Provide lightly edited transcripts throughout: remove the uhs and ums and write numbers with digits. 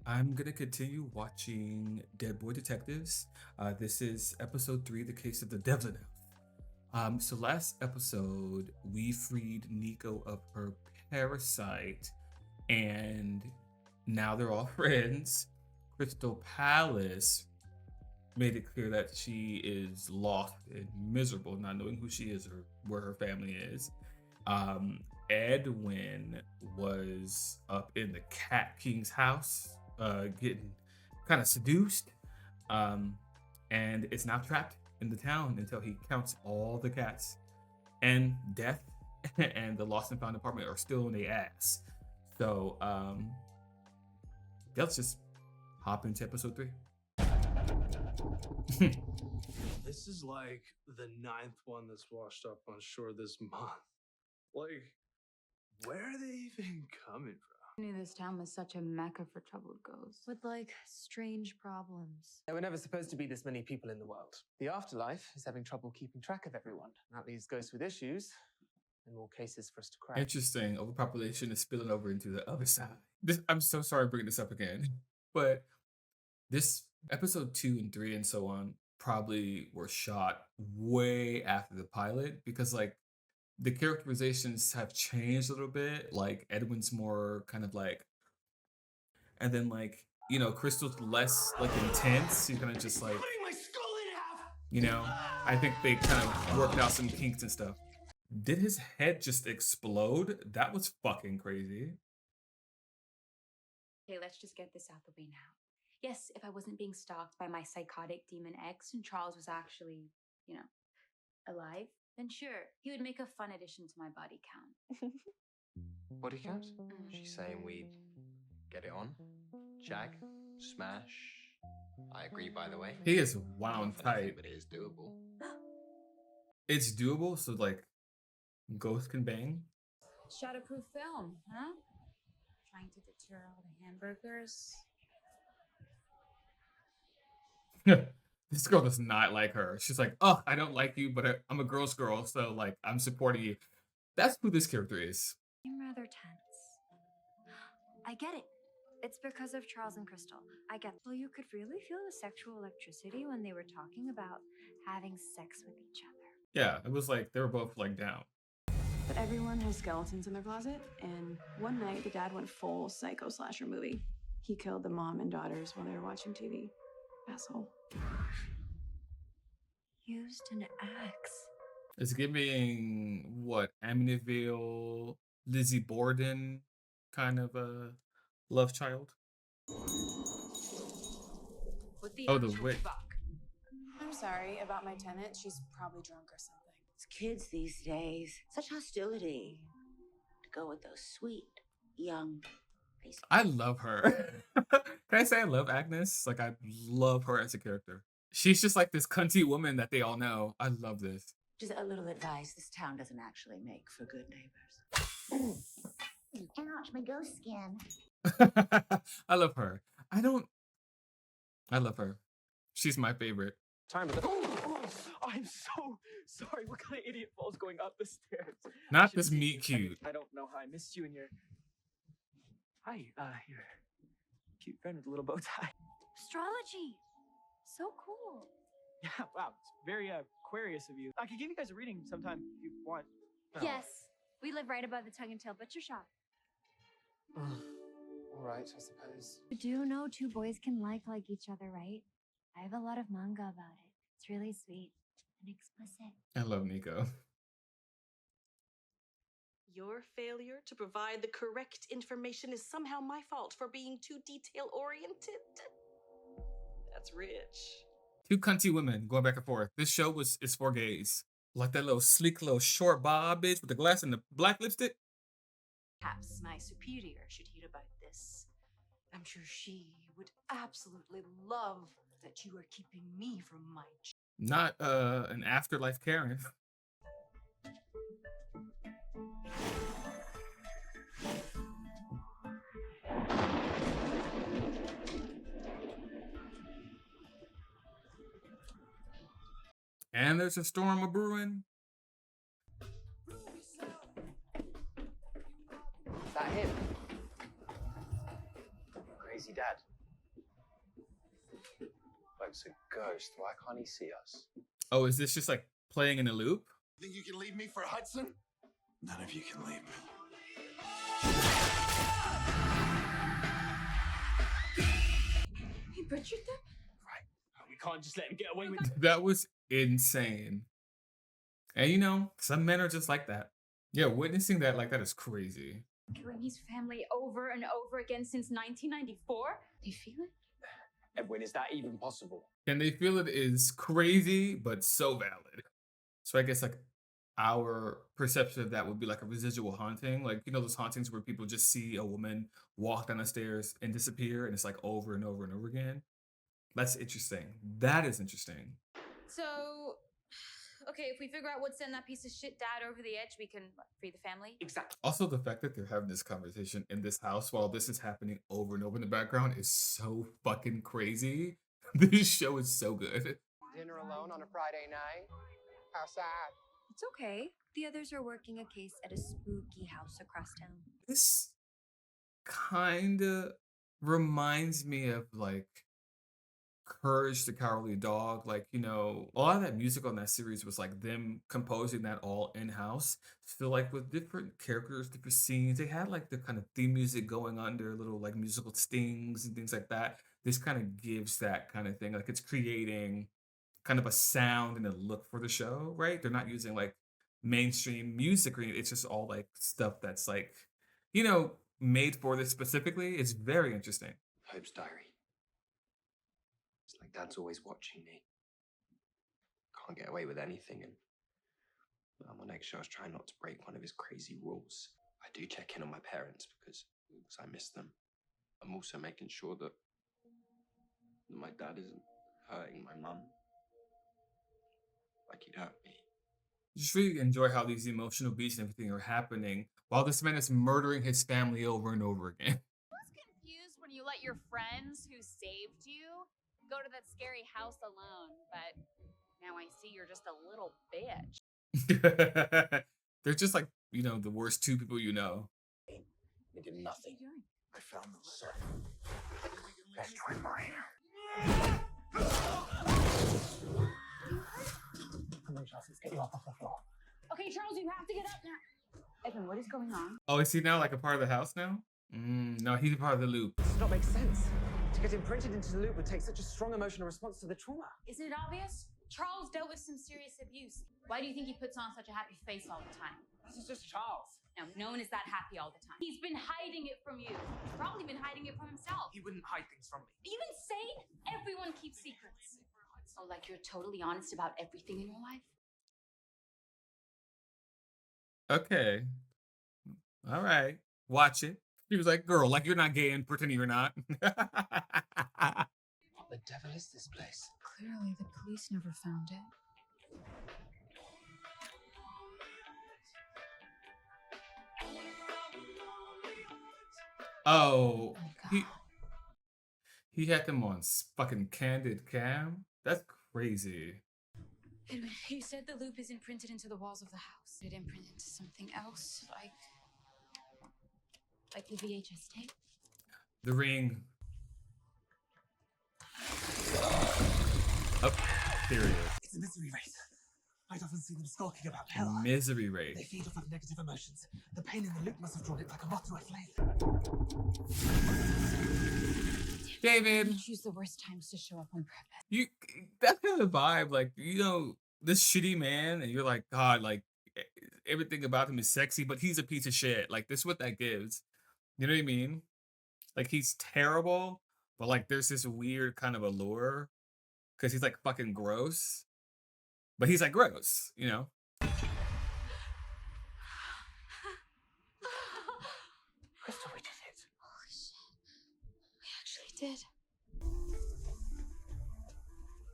I'm gonna continue watching Dead Boy Detectives. This is episode 3, The Case of the Devlin Elf. So last episode, we freed Nico of her parasite, and now they're all friends. Crystal Palace made it clear that she is lost and miserable, not knowing who she is or where her family is. Um, Edwin was up in the Cat King's house, getting kind of seduced, um, and it's now trapped in the town until he counts all the cats. And Death and the Lost and Found department are still in the ass. So, yeah, let's just hop into episode 3. This is like the 9th one that's washed up on shore this month. Like, where are they even coming from? I knew this town was such a mecca for troubled ghosts. With, like, strange problems. There were never supposed to be this many people in the world. The afterlife is having trouble keeping track of everyone. That leaves ghosts with issues and more cases for us to crack. Interesting. Overpopulation is spilling over into the other side. I'm so sorry bringing this up again, but this episode 2 and 3 and so on probably were shot way after the pilot because like the characterizations have changed a little bit. Like Edwin's more kind of like, and then like, Crystal's less like intense. She's kind of just like, Cutting my skull in half! I think they kind of worked out some kinks and stuff. Did his head just explode? That was fucking crazy. Okay, let's just get this out the way now. Yes, if I wasn't being stalked by my psychotic demon ex and Charles was actually, alive, then sure, he would make a fun addition to my body count. Body count? She's saying we'd get it on, shag, smash. I agree, by the way. He is wound tight. But it is doable. It's doable, so like ghosts can bang. Shadowproof film, huh? Trying to deter all the hamburgers. This girl does not like her. She's like, oh, I don't like you, but I'm a girl's girl, so like I'm supporting you. That's who this character is. I'm rather tense. I get it. It's because of Charles and Crystal. I get. Well, you could really feel the sexual electricity when they were talking about having sex with each other. Yeah, it was like they were both like down. But everyone has skeletons in their closet, and one night the dad went full psycho slasher movie. He killed the mom and daughters while they were watching TV. Asshole. Used an axe. It's giving what Amityville, Lizzie Borden kind of a love child. Oh, the witch. I'm sorry about my tenant. She's probably drunk or something. It's kids these days. Such hostility to go with those sweet, young faces. I love her. Can I say I love Agnes? Like, I love her as a character. She's just like this cunty woman that they all know. I love this. Just a little advice. This town doesn't actually make for good neighbors. Ouch, my ghost skin. I love her. I love her. She's my favorite. Time to I'm so sorry. What kind of idiot falls going up the stairs? Not this meet cute. I don't know how I missed you and your... Hi, your cute friend with a little bow tie. Astrology. So cool. Yeah, wow. It's very Aquarius of you. I could give you guys a reading sometime if you want. No. Yes. We live right above the tongue and tail butcher shop. All right, I suppose. You do know two boys can like each other, right? I have a lot of manga about it. It's really sweet and explicit. I love Nico. Your failure to provide the correct information is somehow my fault for being too detail-oriented. That's rich. Two cunty women going back and forth. This show is for gays. Like that little sleek little short bob bitch with the glass and the black lipstick. Perhaps my superior should hear about this. I'm sure she would absolutely love that you are keeping me from my... Not an afterlife Karen. And there's a storm a brewing. Is that him? Crazy dad. bloke's a ghost. Why can't he see us? Oh, is this just like playing in a loop? Think you can leave me for Hudson? None of you can leave me. He butchered them? We can't just let him get away with it. That was insane. And you know, some men are just like that. Yeah, witnessing that like that is crazy. Killing his family over and over again since 1994? Do you feel it? Edwin, is that even possible? And they feel it is crazy, but so valid. So I guess like our perception of that would be like a residual haunting. Like, you know, those hauntings where people just see a woman walk down the stairs and disappear, and it's like over and over and over again. That's interesting. That is interesting. So, okay, if we figure out what sent that piece of shit dad over the edge, we can free the family? Exactly. Also, the fact that they're having this conversation in this house while this is happening over and over in the background is so fucking crazy. This show is so good. Dinner alone on a Friday night? How sad. It's okay. The others are working a case at a spooky house across town. This kind of reminds me of like Courage the Cowardly Dog. Like, you know, a lot of that music on that series was like them composing that all in-house. So like with different characters, different scenes, they had like the kind of theme music going under little like musical stings and things like that. This kind of gives that kind of thing. Like it's creating kind of a sound and a look for the show, right? They're not using like mainstream music or anything. It's just all like stuff that's like, you know, made for this specifically. It's very interesting. Hope's diary. It's like Dad's always watching me. Can't get away with anything, and I'm on eggshells trying not to break one of his crazy rules. I do check in on my parents because I miss them. I'm also making sure that my dad isn't hurting my mum like he'd hurt me. Just really enjoy how these emotional beats and everything are happening while this man is murdering his family over and over again. I was confused when you let your friends who saved you go to that scary house alone, but now I see you're just a little bitch. They're just like, you know, the worst two people you know. They did nothing. I found the letter. Let's try mine. Come on, Charles, let's get you off the floor. Okay, Charles, you have to get up now. Evan, what is going on? Oh, is he now like a part of the house now? No, he's a part of the loop. This does not make sense. To get imprinted into the loop would take such a strong emotional response to the trauma. Isn't it obvious? Charles dealt with some serious abuse. Why do you think he puts on such a happy face all the time? This is just Charles. Now, no one is that happy all the time. He's been hiding it from you. He's probably been hiding it from himself. He wouldn't hide things from me. Are you insane? Everyone keeps secrets. Oh, like you're totally honest about everything in your life? Okay. All right. Watch it. He was like, girl, like you're not gay and pretending you're not. What the devil is this place? Clearly, the police never found it. Oh, he had them on fucking candid cam. That's crazy. Edwin, you said the loop is imprinted into the walls of the house. Did it imprint into something else, like the VHS tape? The Ring. Oh, there it is. It's a misery race. I'd often see them skulking about hell. Misery race. They feed off of negative emotions. The pain in the loop must have drawn it like a moth to a flame. David, You choose the worst times to show up on purpose. that's kind of the vibe. Like, you know, this shitty man, and you're like, God, like everything about him is sexy, but he's a piece of shit. Like, this is what that gives. You know what I mean? Like, he's terrible, but like there's this weird kind of allure because he's like fucking gross. But he's like gross, you know? Crystal, we did it. Holy shit. We actually did.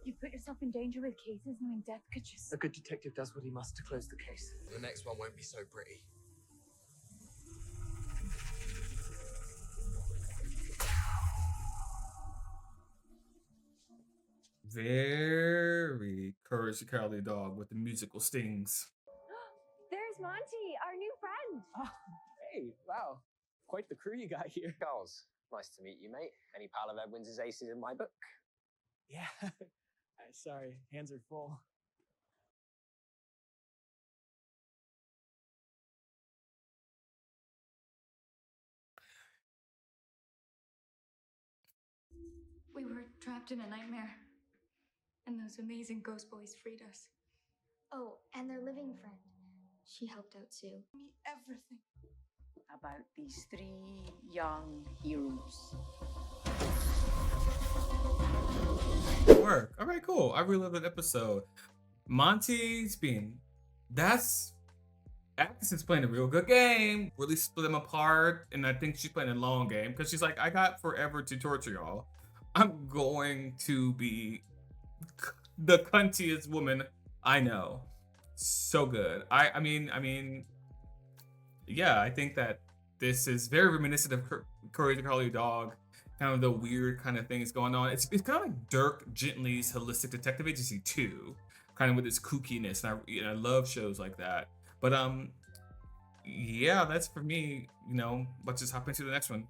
You put yourself in danger with cases knowing death could just... A good detective does what he must to close the case. The next one won't be so pretty. Very Courage the Cowardly Dog with the musical stings. There's Monty, our new friend. Oh, hey, wow. Quite the crew you got here. Charles, nice to meet you, mate. Any pal of Edwin's is aces in my book. Yeah. Sorry, hands are full. We were trapped in a nightmare, and those amazing ghost boys freed us. Oh, and their living friend. She helped out too. Me everything about these three young heroes. Work. All right, cool. I really love that episode. Monty's being, that's Atkinson's playing a real good game. Really split them apart, and I think she's playing a long game because she's like, I got forever to torture y'all. I'm going to be the cuntiest woman I know. So good. I mean, yeah, I think that this is very reminiscent of Courage the Cowardly Dog, kind of the weird kind of things going on. It's kind of like Dirk Gently's Holistic Detective Agency 2, kind of with its kookiness, and I love shows like that. But yeah, that's for me. Let's just hop into the next one.